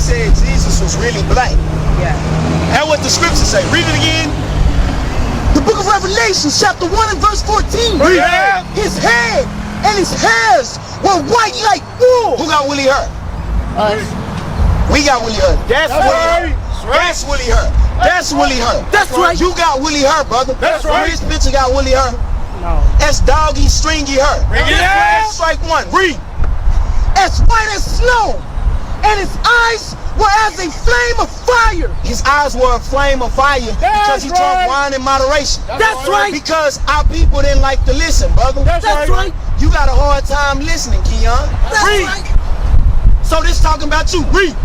said Jesus was really black. Yeah. And what the scriptures say. Read it again. The book of Revelation, chapter 1 and verse 14. Yeah. His head and his hairs were white like wool. Who got Willie Hurt? Us. We got Willie Hurt. That's right. That's Willie Hurt. That's Willie Hurt. That's right. You got Willie Hurt, brother. That's right. This picture got Willie Hurt. No. That's Doggy Stringy Hurt. Bring it out. Strike one. Read. As white as snow, and his eyes were as a flame of fire. His eyes were a flame of fire because he drank wine in moderation. That's right. Because our people didn't like to listen, brother. That's right. You got a hard time listening, Keon. That's Read. right. So this talking about you. Read.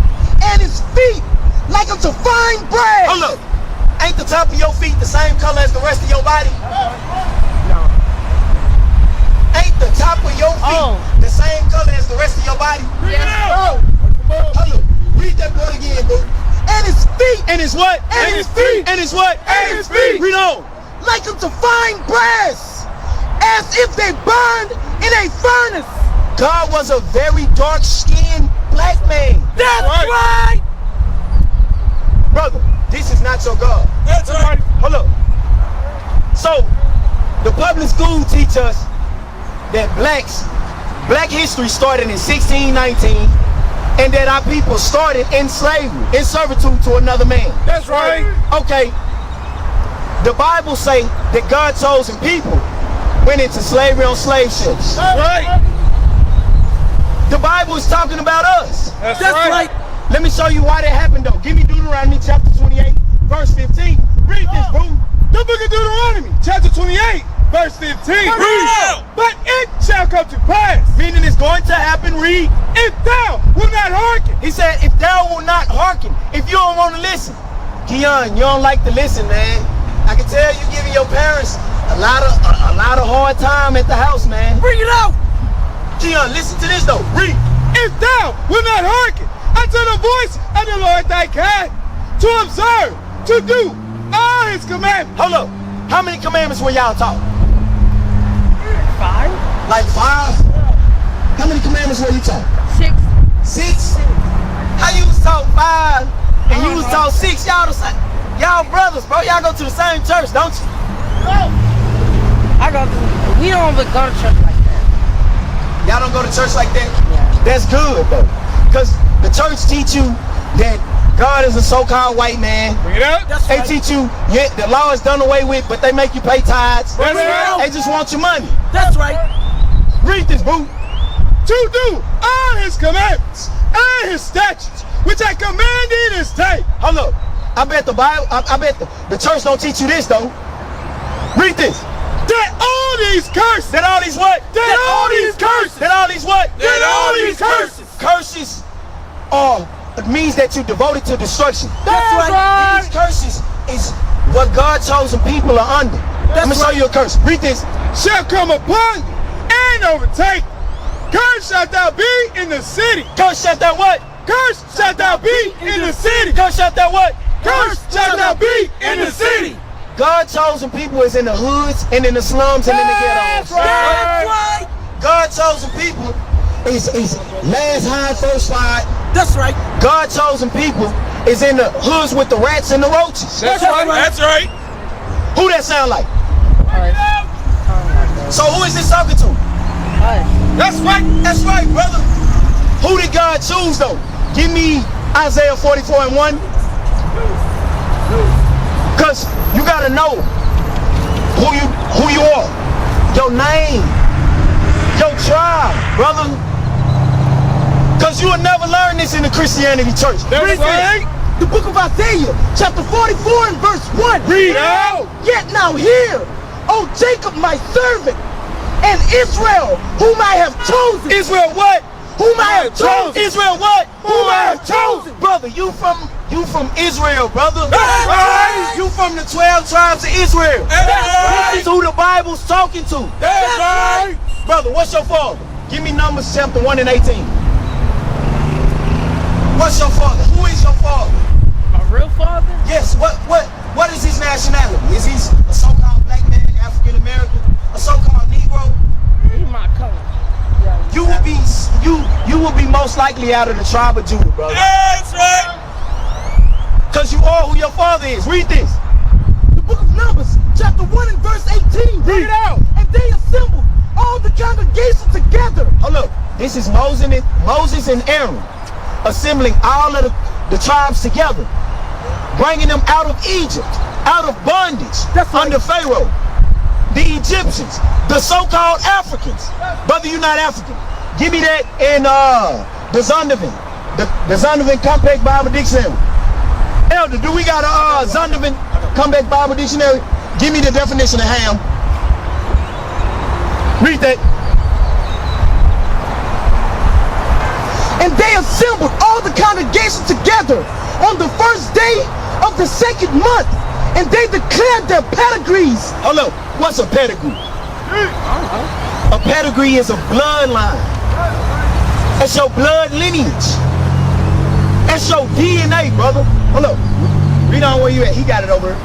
And his feet like unto fine brass. Hold up. Ain't the top of your feet the same color as the rest of your body? No. Ain't the top of your feet the same color as the rest of your body? Yes. Hold up. Read that part again, bro. And his feet. And his what? And his feet. And his what? And his feet. Read on. Like unto fine brass, as if they burned in a furnace. God was a very dark-skinned black man. That's right. Brother, this is not your God. That's right. Hold up. So, the public school teach us that black history started in 1619 and that our people started in slavery, in servitude to another man. That's right. Okay. The Bible say that God's chosen people went into slavery on slave ships. That's right. The Bible is talking about us. That's right. Let me show you why that happened though. Give me Deuteronomy chapter 28, verse 15. Read this, bro. The book of Deuteronomy, chapter 28, verse 15. Read. But it shall come to pass, Meaning it's going to happen. Read. if thou wilt not hearken. He said, if thou will not hearken, if you don't want to listen. Keon, you don't like to listen, man. I can tell you giving your parents a lot of hard time at the house, man. Bring it out. Keon, listen to this though. Read. If thou wilt not hearken unto the voice of the Lord thy God, to observe, to do all his commandments. Hold up. How many commandments were y'all taught? 5. Like 5? How many commandments were you taught? 6. 6? How you was taught 5 and you was taught 6? Y'all the same. Y'all brothers, bro. Y'all go to the same church, don't you? We don't even go to church like that. Y'all don't go to church like that? Yeah. That's good, though. Because the church teach you that God is a so-called white man. Bring it out. That's They right. teach you, yeah, the law is done away with, but they make you pay tithes. That's right. They just want your money. That's right. Read this, boo. To do all his commandments and his statutes, which I commanded this day. Hold up. I bet the Bible, I bet the church don't teach you this, though. Read this. That all these curses. That all these what? That all these curses. That all these what? That all these curses. Curses are, it means that you devoted to destruction. That's right. These curses is what God's chosen people are under. Let me show you a curse. Read this. Shall come upon you and overtake. Cursed shalt thou be in the city. Curse shalt thou what? Cursed shalt thou be in the city. Curse shalt thou what? Cursed shalt thou be in the city. God chosen people is in the hoods and in the slums and in the ghettos. That's right. Right. God chosen people is last high, first fight. That's right. God chosen people is in the hoods with the rats and the roaches. That's right. That's right. Who that sound like? Us. So who is this talking to? Us. That's right. That's right, brother. Who did God choose though? Give me Isaiah 44 and 1. Cause you gotta know who you are, your name, your tribe, brother. Cause you will never learn this in the Christianity church. That's right. The book of Isaiah, chapter 44 and verse 1. Read out. Yet now hear, O Jacob my servant, and Israel, whom I have chosen. Israel what? Whom I have chosen. Israel what? Whom I have chosen. Brother, you from Israel, brother. That's right. You from the 12 tribes of Israel. That's This is who the Bible's talking to. That's right. Brother, what's your father? Give me Numbers chapter 1 and 18. What's your father? Who is your father? My real father? Yes, what is his nationality? Is he a so-called black man, African American, a so-called Negro? He's my color. You will be most likely out of the tribe of Judah, brother. That's right. are who your father is. Read this. The book of Numbers, chapter 1 and verse 18. Read it out. And they assembled all the congregation together. Oh, look. This is Moses and Aaron assembling all of the tribes together, bringing them out of Egypt, out of bondage. That's right. Under Pharaoh. The Egyptians, the so-called Africans. Brother, you're not African. Give me that in the Zondervan. The Zondervan Compact Bible Dictionary. Elder, do we got a Zondervan Compact Bible Dictionary? Give me the definition of ham. Read that. And they assembled all the congregation together on the first day of the second month. And they declared their pedigrees. Hold up. What's a pedigree? A pedigree is a bloodline. It's your blood lineage. It's your DNA, brother. Hold up. Read on where you at. He got it over here.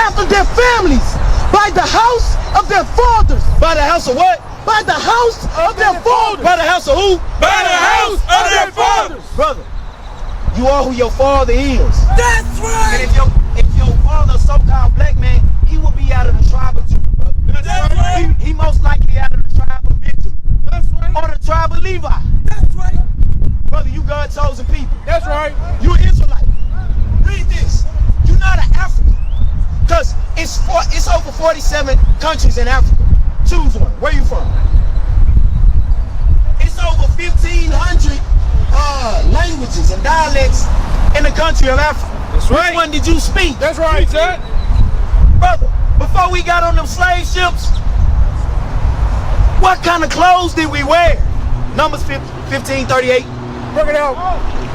After their families, by the house of their fathers. By the house of what? By the house of their fathers. By the house of who? By the house of their fathers. Brother, you are who your father is. That's right. And if your father, so-called black man, he will be out of the tribe of Judah, brother. That's right. He most likely out of the tribe of Benjamin. That's right. Or the tribe of Levi. That's right. Brother, you God chosen people. That's right. You an Israelite. Read this. You're not an African. Because it's over 47 countries in Africa. Choose one. Where you from? It's over 1,500 languages and dialects in the country of Africa. That's right. Which one did you speak? That's right, son. Brother, before we got on them slave ships, what kind of clothes did we wear? Numbers 15:38. Bring it out.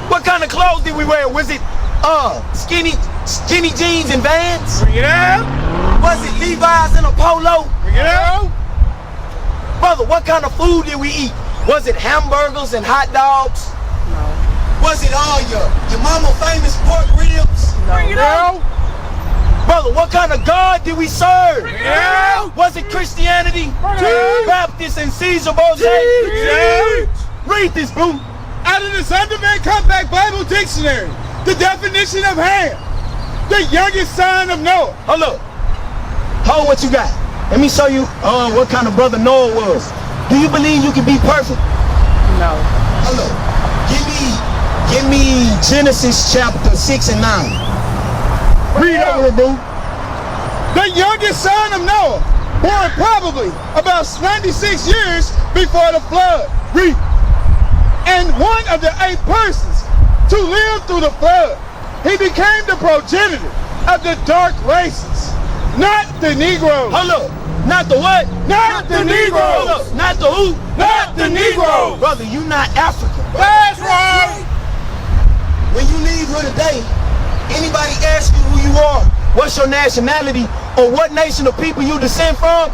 What kind of clothes did we wear? Was it skinny jeans and Vans? Bring it out. Was it Levi's and a polo? Bring it out. Brother, what kind of food did we eat? Was it hamburgers and hot dogs? No. Was it all your mama famous pork ribs? Bring it out. Brother, what kind of God did we serve? Bring it out. Was it Christianity? Bring it out. Baptist and Caesar Borgia? Bring it out. Read this, boo. Out of the Zondervan Compact Bible Dictionary, the definition of Ham, the youngest son of Noah. Hold up. Hold what you got. Let me show you what kind of brother Noah was. Do you believe you can be perfect? No. Hold up. Give me Genesis chapter 6 and 9. Read over it, boo. The youngest son of Noah, born probably about 96 years before the flood. Read. And one of the 8 persons to live through the flood. He became the progenitor of the dark races, not the Negroes. Hold up. Not the what? Not the Negroes. Hold up. Not the who? Not the Negroes. Brother, you not African. That's right. When you leave here today, anybody ask you who you are, what's your nationality, or what nation of people you descend from,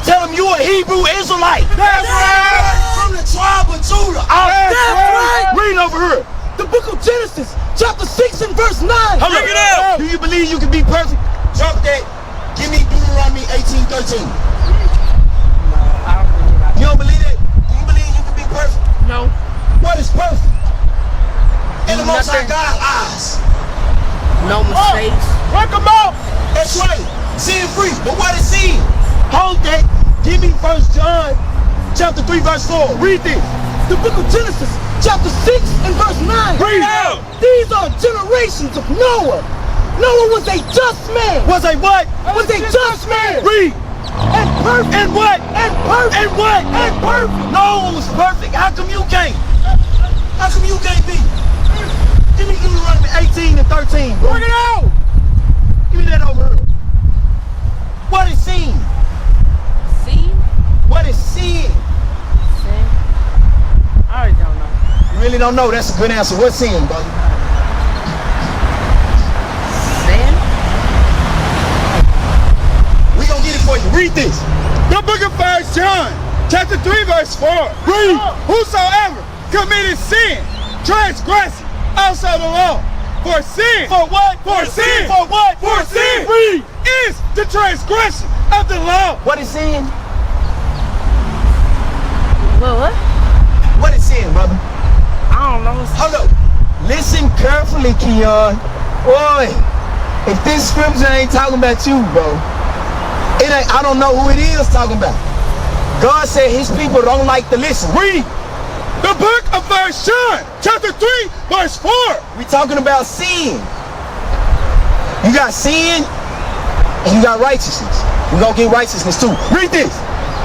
tell them you a Hebrew Israelite. That's right. From the tribe of Judah. That's right. Read over here. The book of Genesis, chapter 6 and verse 9. Hold Bring it up. out. Do you believe you can be perfect? Drop that. Give me Deuteronomy 18:13. No, I don't believe I You don't believe that? Do you believe you can be perfect? No. What is perfect? In the Most High Nothing. God's eyes. No mistakes. Work them out. That's right. Sin free. But what is sin? Hold that. Give me 1 John chapter 3 verse 4. Read this. The book of Genesis, chapter 6 and verse 9. Read. These are generations of Noah. Noah was a just man. Was a what? Was a just man. Read. And perfect. And what? And perfect. And what? And perfect. No one was perfect. How come you can't? How come you can't be? Give me Deuteronomy 18 and 13. Bro. Bring it out. Give me that over here. What is sin? See? What is sin? Sin? I already don't know. You really don't know. That's a good answer. What's sin, brother? Sin? We gonna get it for you. Read this. The book of 1 John, chapter 3, verse 4. Read. Whosoever committed sin, transgressing also the law. For sin. For what? For sin. For what? For sin. Read. Is the transgression of the law. What is sin? What? What is sin, brother? I don't know. Hold up. Listen carefully. carefully, Keon. Boy, if this scripture ain't talking about you, bro, it ain't. I don't know who it is talking about. God said his people don't like to listen. Read the book of 1 John, chapter 3, verse 4. We talking about sin. You got sin and you got righteousness. We're gonna get righteousness too. Read this.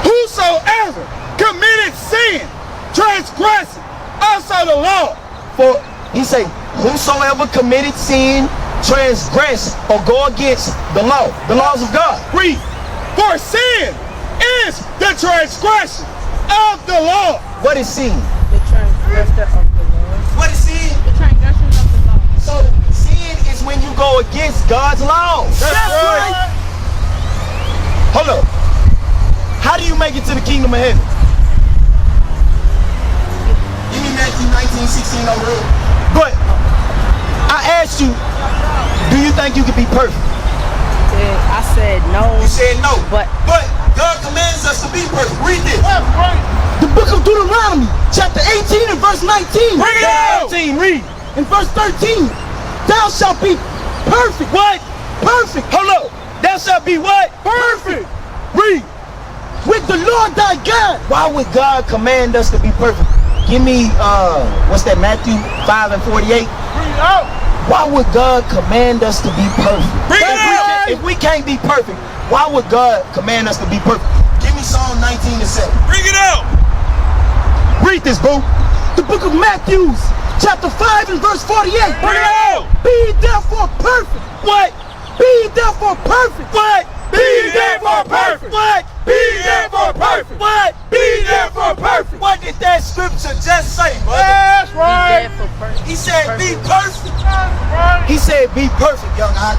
Whosoever committed sin, transgressing also the law. For he say, whosoever committed sin, transgress or go against the law, the laws of God. Read. For sin is the transgression of the law. What is sin? The transgressor of the Lord. What is sin? The transgression of the law. So sin is when you go against God's laws. That's right. Hold up. How do you make it to the kingdom of heaven? Give me Matthew 19:16 over here. But I asked you, do you think you could be perfect? I said no. You said no. But God commands us to be perfect. Read this. The book of Deuteronomy, chapter 18 and verse 19. Bring it out. 13, read. In verse 13, thou shalt be perfect. What? Perfect. Hold up. Thou shalt be what? Perfect. Read. With the Lord thy God. Why would God command us to be perfect? Give me, what's that, Matthew 5 and 48? Bring it out. Why would God command us to be perfect? Bring it out. If we can't be perfect, why would God command us to be perfect? Give me Psalm 19 and 7. Bring it out. Read this, boo. The book of Matthew, chapter 5 and verse 48. Bring it out. Be therefore perfect. What? Be therefore perfect. What? Be therefore perfect. What? Be therefore perfect. What? Be therefore perfect. What did that scripture just say, brother? That's be right. there for perfect. He said, be perfect. That's right. He said, be perfect, young eye.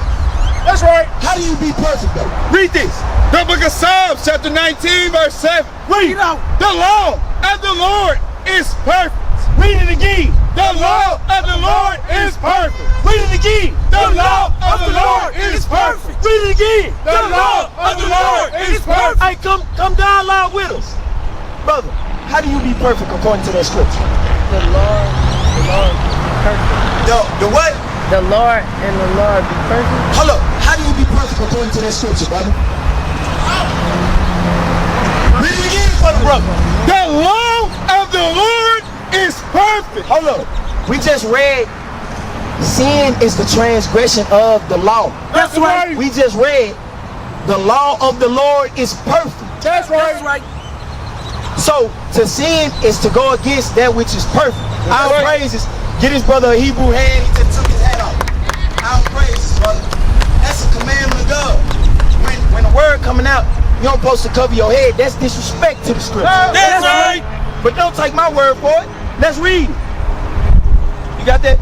That's right. How do you be perfect, though? Read this. The book of Psalms, chapter 19, verse 7. Read. The law of the Lord is perfect. Read it again. The law of the Lord is perfect. Read it again. The law of the Lord is perfect. Read it again. The law of the Lord is perfect. Hey, come down loud with us. Brother, how do you be perfect according to that scripture? The Lord be perfect. The what? The Lord and the Lord be perfect. Hold up. How do you be perfect according to that scripture, brother? Read it again for the brother. The law of the Lord is perfect. Hold up. We just read sin is the transgression of the law. That's right. We just read the law of the Lord is perfect. That's right. So to sin is to go against that which is perfect. Our right. praises. Get his brother a Hebrew hand. He just took his hat off. Our praises, brother. That's a commandment of God. When the word coming out, you don't supposed to cover your head. That's disrespect to the scripture. That's right. But don't take my word for it. Let's read it. You got that?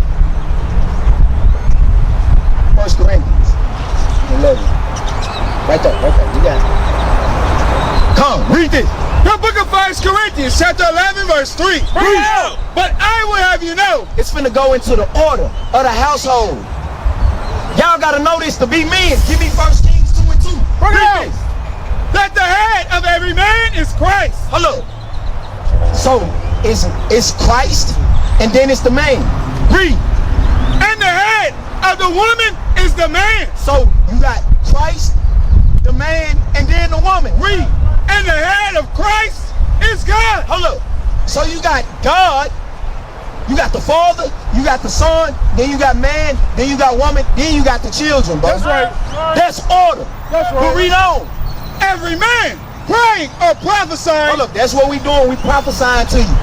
1 Corinthians 11. Right there. Okay, you got it. Come, read this. The book of 1 Corinthians, chapter 11, verse 3. Read it. But I will have you know. It's finna go into the order of the household. Y'all gotta know this to be men. Give me 1 Kings 2 and 2. Bring it Read out. this. That the head of every man is Christ. Hello. So it's Christ and then it's the man. Read. And the head of the woman is the man. So you got Christ, the man, and then the woman. Read. And the head of Christ is God. Hold up. So you got God, you got the Father, you got the Son, then you got man, then you got woman, then you got the children, bro. That's right. That's order. That's right. But read on. Every man praying or prophesying. Hold up. That's what we doing. We prophesying to you.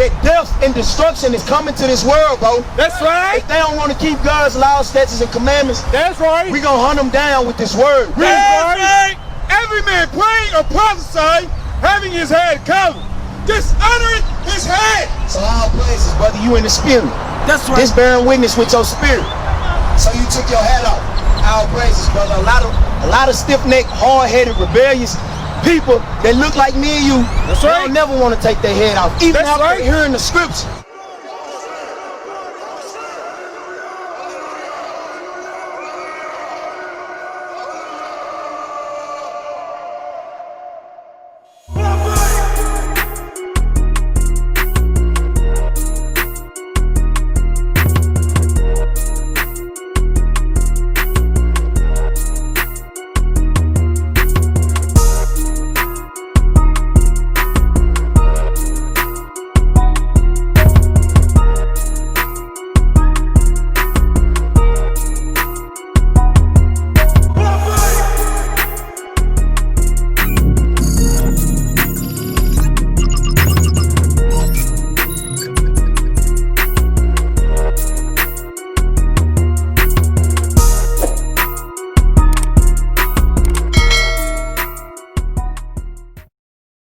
That death and destruction is coming to this world, bro. That's right. If they don't want to keep God's laws, statutes, and commandments, That's right. we gonna hunt them down with this word. That's right. Every man praying or prophesying, having his head covered, dishonoring his head. So all praises, brother. You in the spirit. That's right. This bearing witness with your spirit. So you took your hat off. All praises, brother. A lot of stiff-necked, hard-headed, rebellious people that look like me and you. That's They right. don't never want to take their head off, even That's after right. hearing the scripture.